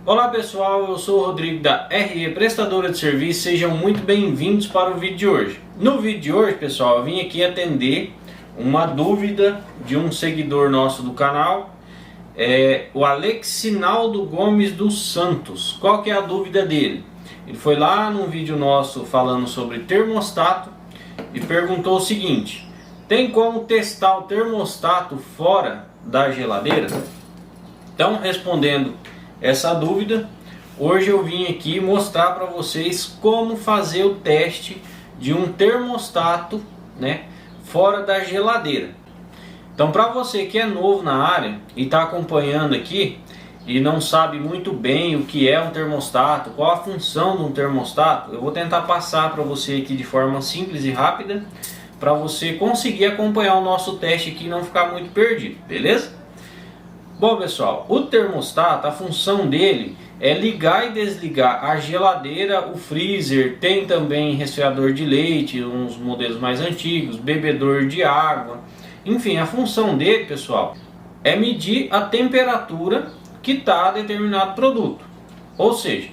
Olá pessoal, eu sou o Rodrigo da RE Prestadora de Serviço, sejam muito bem-vindos para o vídeo de hoje. No vídeo de hoje, pessoal, eu vim aqui atender uma dúvida de um seguidor nosso do canal, o Alexinaldo Gomes dos Santos. Qual que é a dúvida dele? Ele foi lá num vídeo nosso falando sobre termostato e perguntou o seguinte: tem como testar o termostato fora da geladeira? Então, respondendo essa dúvida, hoje eu vim aqui mostrar para vocês como fazer o teste de um termostato, fora da geladeira. Então, para você que é novo na área e está acompanhando aqui e não sabe muito bem o que é um termostato, qual a função de um termostato, eu vou tentar passar para você aqui de forma simples e rápida para você conseguir acompanhar o nosso teste aqui e não ficar muito perdido, beleza? Bom pessoal, o termostato, a função dele é ligar e desligar a geladeira, o freezer, tem também resfriador de leite, uns modelos mais antigos, bebedor de água. Enfim, a função dele, pessoal, é medir a temperatura que está determinado produto. Ou seja,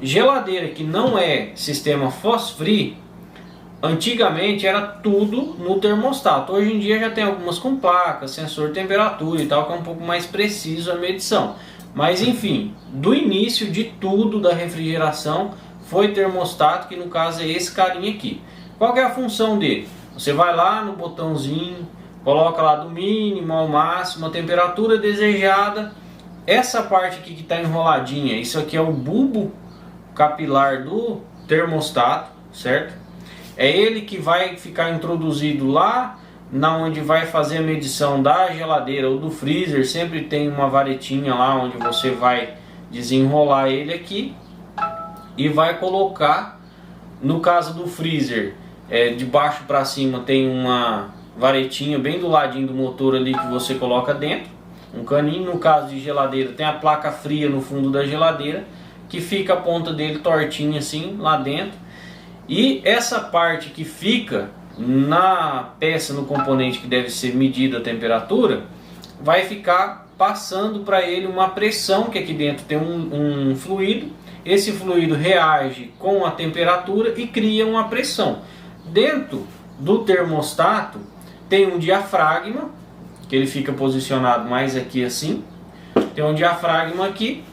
geladeira que não é sistema frost-free, antigamente era tudo no termostato. Hoje em dia já tem algumas com placa, sensor de temperatura e tal, que é um pouco mais preciso a medição. Mas enfim, do início de tudo da refrigeração foi termostato, que no caso é esse carinha aqui. Qual que é a função dele? Você vai lá no botãozinho, coloca lá do mínimo ao máximo a temperatura desejada. Essa parte aqui que está enroladinha, isso aqui é o bulbo capilar do termostato, certo? É ele que vai ficar introduzido lá na onde vai fazer a medição da geladeira ou do freezer. Sempre tem uma varetinha lá onde você vai desenrolar ele aqui e vai colocar. No caso do freezer, de baixo para cima tem uma varetinha bem do ladinho do motor ali que você coloca dentro, um caninho. No caso de geladeira, tem a placa fria no fundo da geladeira que fica a ponta dele tortinha assim lá dentro. E essa parte que fica na peça, no componente que deve ser medida a temperatura, vai ficar passando para ele uma pressão, que aqui dentro tem um fluido. Esse fluido reage com a temperatura e cria uma pressão. Dentro do termostato tem um diafragma, que ele fica posicionado mais aqui assim. Tem um diafragma aqui.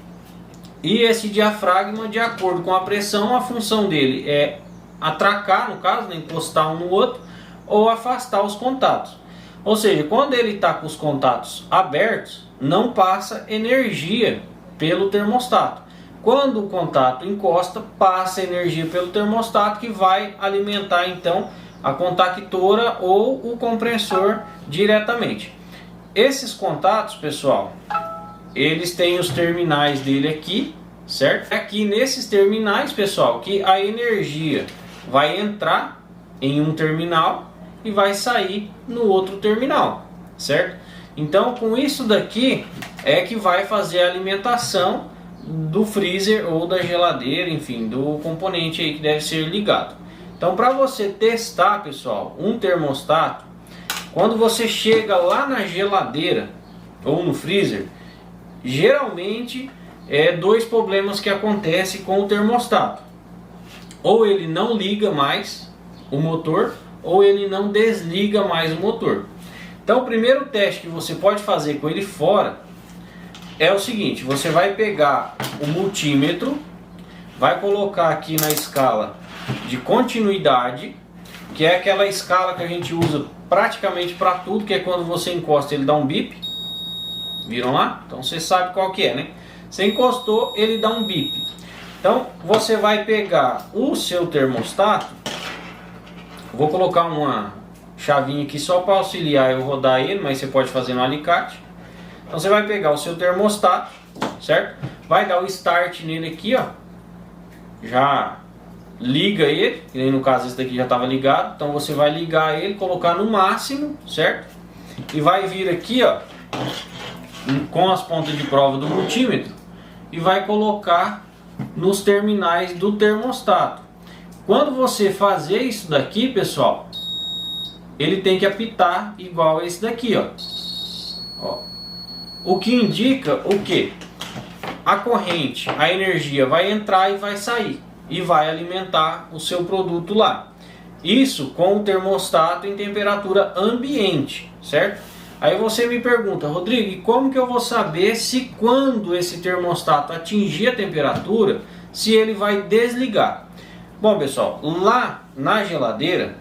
E esse diafragma, de acordo com a pressão, a função dele é atracar, no caso, encostar um no outro, ou afastar os contatos. Ou seja, quando ele está com os contatos abertos, não passa energia pelo termostato. Quando o contato encosta, passa energia pelo termostato, que vai alimentar então a contactora ou o compressor diretamente. Esses contatos, pessoal, eles têm os terminais dele aqui, certo? Aqui nesses terminais, pessoal, que a energia vai entrar em um terminal e vai sair no outro terminal, certo? Então, com isso daqui é que vai fazer a alimentação do freezer ou da geladeira, enfim, do componente aí que deve ser ligado. Então, para você testar, pessoal, um termostato, quando você chega lá na geladeira ou no freezer, geralmente dois problemas que acontecem com o termostato. Ou ele não liga mais o motor, ou ele não desliga mais o motor. Então, o primeiro teste que você pode fazer com ele fora é o seguinte: você vai pegar o multímetro, vai colocar aqui na escala de continuidade, que é aquela escala que a gente usa praticamente para tudo, que é quando você encosta ele dá um bip. Viram lá? Então você sabe qual que é, né? Você encostou, ele dá um bip. Então você vai pegar o seu termostato. Vou colocar uma chavinha aqui só para auxiliar eu rodar ele, mas você pode fazer no alicate. Então você vai pegar o seu termostato, certo? Vai dar o start nele aqui, ó. Já liga ele, que nem no caso esse daqui já estava ligado. Então você vai ligar ele, colocar no máximo, certo? E vai vir aqui, ó, com as pontas de prova do multímetro, e vai colocar nos terminais do termostato. Quando você fazer isso daqui, pessoal, ele tem que apitar igual esse daqui, ó. O que indica o quê? a corrente, a energia vai entrar e vai sair e vai alimentar o seu produto lá. Isso com o termostato em temperatura ambiente, certo? Aí você me pergunta, Rodrigo, e como que eu vou saber se quando esse termostato atingir a temperatura, se ele vai desligar? Bom, pessoal, lá na geladeira,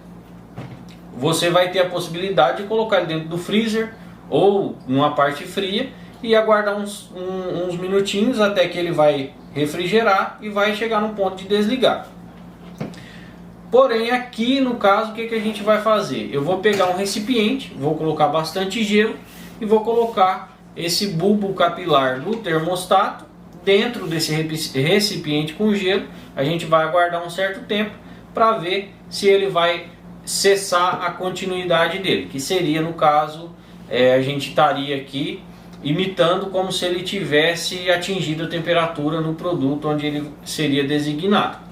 você vai ter a possibilidade de colocar ele dentro do freezer ou numa parte fria e aguardar uns minutinhos até que ele vai refrigerar e vai chegar no ponto de desligar. Porém, aqui no caso, o que a gente vai fazer? Eu vou pegar um recipiente, vou colocar bastante gelo e vou colocar esse bulbo capilar do termostato dentro desse recipiente com gelo. A gente vai aguardar um certo tempo para ver se ele vai cessar a continuidade dele, que seria, no caso, a gente estaria aqui imitando como se ele tivesse atingido a temperatura no produto onde ele seria designado.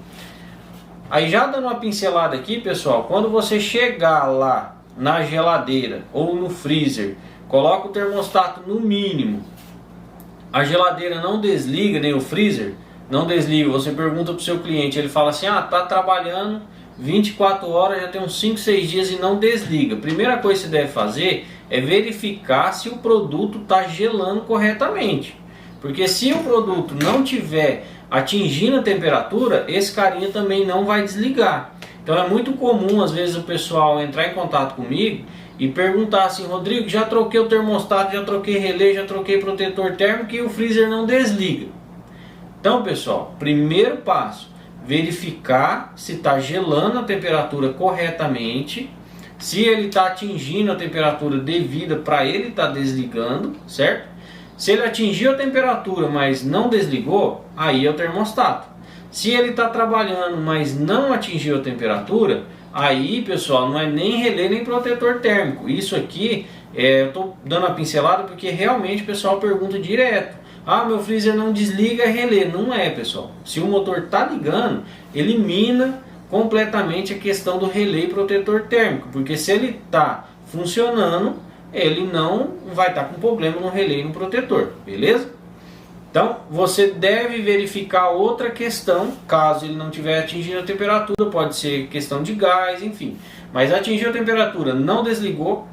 Aí, já dando uma pincelada aqui, pessoal, quando você chegar lá na geladeira ou no freezer, coloca o termostato no mínimo, a geladeira não desliga, nem o freezer não desliga, você pergunta para o seu cliente, ele fala assim, tá trabalhando 24 horas, já tem uns 5, 6 dias e não desliga. Primeira coisa que você deve fazer é verificar se o produto está gelando corretamente. Porque se o produto não tiver atingindo a temperatura, esse carinha também não vai desligar. Então é muito comum às vezes o pessoal entrar em contato comigo e perguntar assim, Rodrigo, já troquei o termostato, já troquei relé, já troquei protetor térmico e o freezer não desliga. Então, pessoal, primeiro passo, verificar se está gelando a temperatura corretamente, se ele está atingindo a temperatura devida para ele estar desligando, certo? Se ele atingiu a temperatura, mas não desligou, aí é o termostato. Se ele está trabalhando, mas não atingiu a temperatura, aí, pessoal, não é nem relé nem protetor térmico. Isso aqui, eu estou dando a pincelada porque realmente o pessoal pergunta direto. Meu freezer não desliga, é relé. Não é, pessoal. Se o motor está ligando, elimina completamente a questão do relé e protetor térmico. Porque se ele está funcionando, ele não vai estar com problema no relé e no protetor. Beleza? Então, você deve verificar outra questão, caso ele não estiver atingindo a temperatura, pode ser questão de gás, enfim. Mas atingiu a temperatura, não desligou,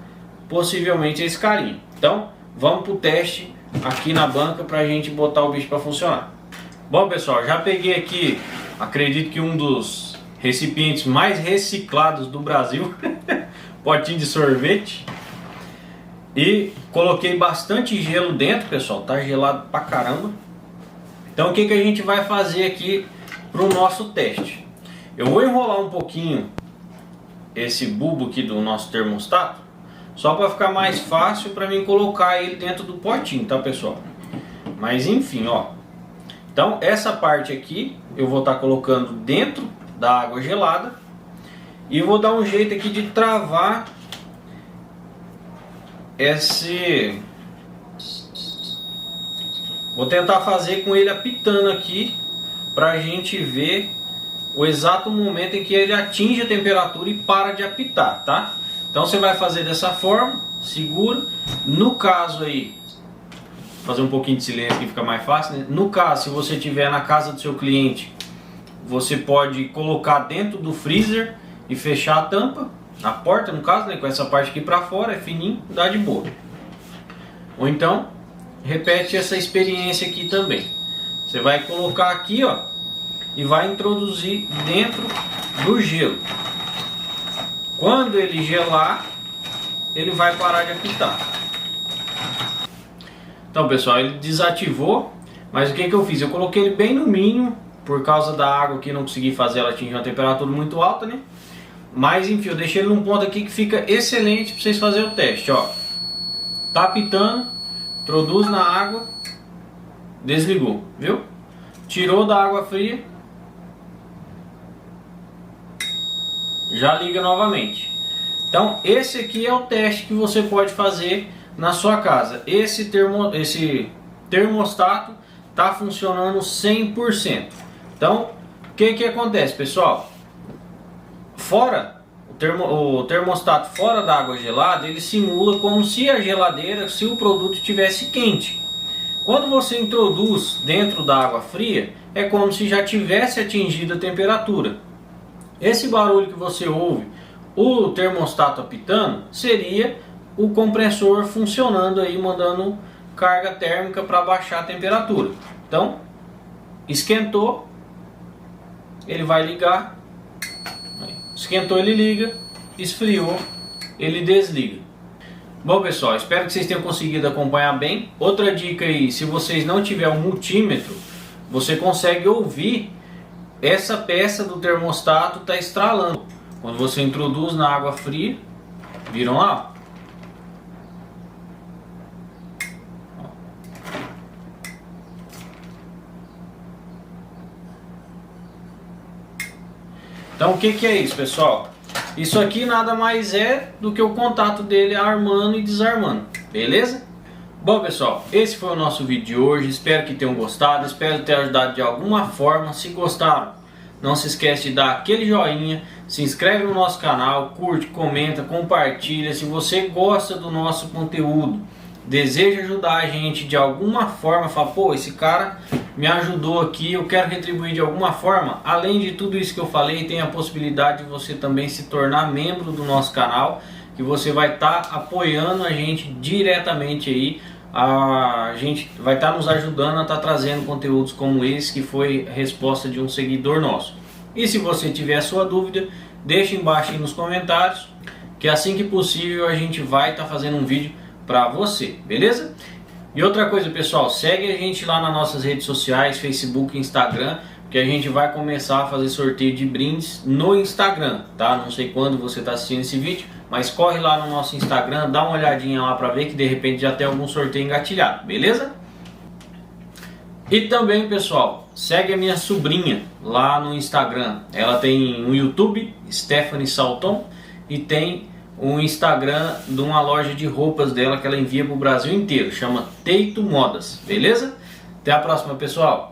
possivelmente é esse carinha. Então, vamos para o teste aqui na banca para a gente botar o bicho para funcionar. Bom, pessoal, já peguei aqui, acredito que um dos recipientes mais reciclados do Brasil, potinho de sorvete, e coloquei bastante gelo dentro, pessoal, tá gelado pra caramba. Então o que a gente vai fazer aqui pro nosso teste? Eu vou enrolar um pouquinho esse bulbo aqui do nosso termostato, só para ficar mais fácil para mim colocar ele dentro do potinho, tá, pessoal? Mas enfim, ó. Então essa parte aqui eu vou estar colocando dentro da água gelada e vou dar um jeito aqui de travar vou tentar fazer com ele apitando aqui pra gente ver o exato momento em que ele atinge a temperatura e para de apitar, tá? Então você vai fazer dessa forma, segura. No caso aí, fazer um pouquinho de silêncio que fica mais fácil, né? No caso, se você estiver na casa do seu cliente, você pode colocar dentro do freezer e fechar a tampa, a porta no caso, né, com essa parte aqui para fora, é fininho, dá de boa. Ou então, repete essa experiência aqui também. Você vai colocar aqui, ó, e vai introduzir dentro do gelo. Quando ele gelar, ele vai parar de apitar. Então, pessoal, ele desativou, mas o que eu fiz? Eu coloquei ele bem no mínimo, por causa da água que não consegui fazer ela atingir uma temperatura muito alta, né? Mas enfim, eu deixei ele num ponto aqui que fica excelente para vocês fazerem o teste, ó. Tá apitando, introduz na água, desligou, viu? Tirou da água fria, já liga novamente. Então esse aqui é o teste que você pode fazer na sua casa. Esse termostato tá funcionando 100%. Então o que acontece, pessoal? Fora o termostato fora da água gelada, ele simula como se a geladeira, se o produto estivesse quente. Quando você introduz dentro da água fria, é como se já tivesse atingido a temperatura. Esse barulho que você ouve, o termostato apitando, seria o compressor funcionando aí, mandando carga térmica para baixar a temperatura. Então, esquentou, ele vai ligar, esquentou, ele liga, esfriou, ele desliga. Bom pessoal, espero que vocês tenham conseguido acompanhar bem. Outra dica aí, se vocês não tiverem um multímetro, você consegue ouvir essa peça do termostato tá estralando. Quando você introduz na água fria, viram lá? Então o que é isso, pessoal? Isso aqui nada mais é do que o contato dele armando e desarmando, beleza? Bom pessoal, esse foi o nosso vídeo de hoje, espero que tenham gostado, espero ter ajudado de alguma forma. Se gostaram, não se esquece de dar aquele joinha, se inscreve no nosso canal, curte, comenta, compartilha. Se você gosta do nosso conteúdo, deseja ajudar a gente de alguma forma, fala, pô, esse cara me ajudou aqui, eu quero retribuir de alguma forma. Além de tudo isso que eu falei, tem a possibilidade de você também se tornar membro do nosso canal, que você vai estar apoiando a gente diretamente aí. A gente vai estar nos ajudando a estar trazendo conteúdos como esse, que foi a resposta de um seguidor nosso. E se você tiver a sua dúvida, deixa embaixo aí nos comentários, que assim que possível a gente vai estar fazendo um vídeo para você, beleza? E outra coisa pessoal, segue a gente lá nas nossas redes sociais, Facebook e Instagram, que a gente vai começar a fazer sorteio de brindes no Instagram, tá? Não sei quando você está assistindo esse vídeo, mas corre lá no nosso Instagram, dá uma olhadinha lá para ver que de repente já tem algum sorteio engatilhado, beleza? E também pessoal, segue a minha sobrinha lá no Instagram, ela tem um YouTube, Stephanie Salton, e tem um Instagram de uma loja de roupas dela que ela envia para o Brasil inteiro, chama Teito Modas, beleza? Até a próxima pessoal!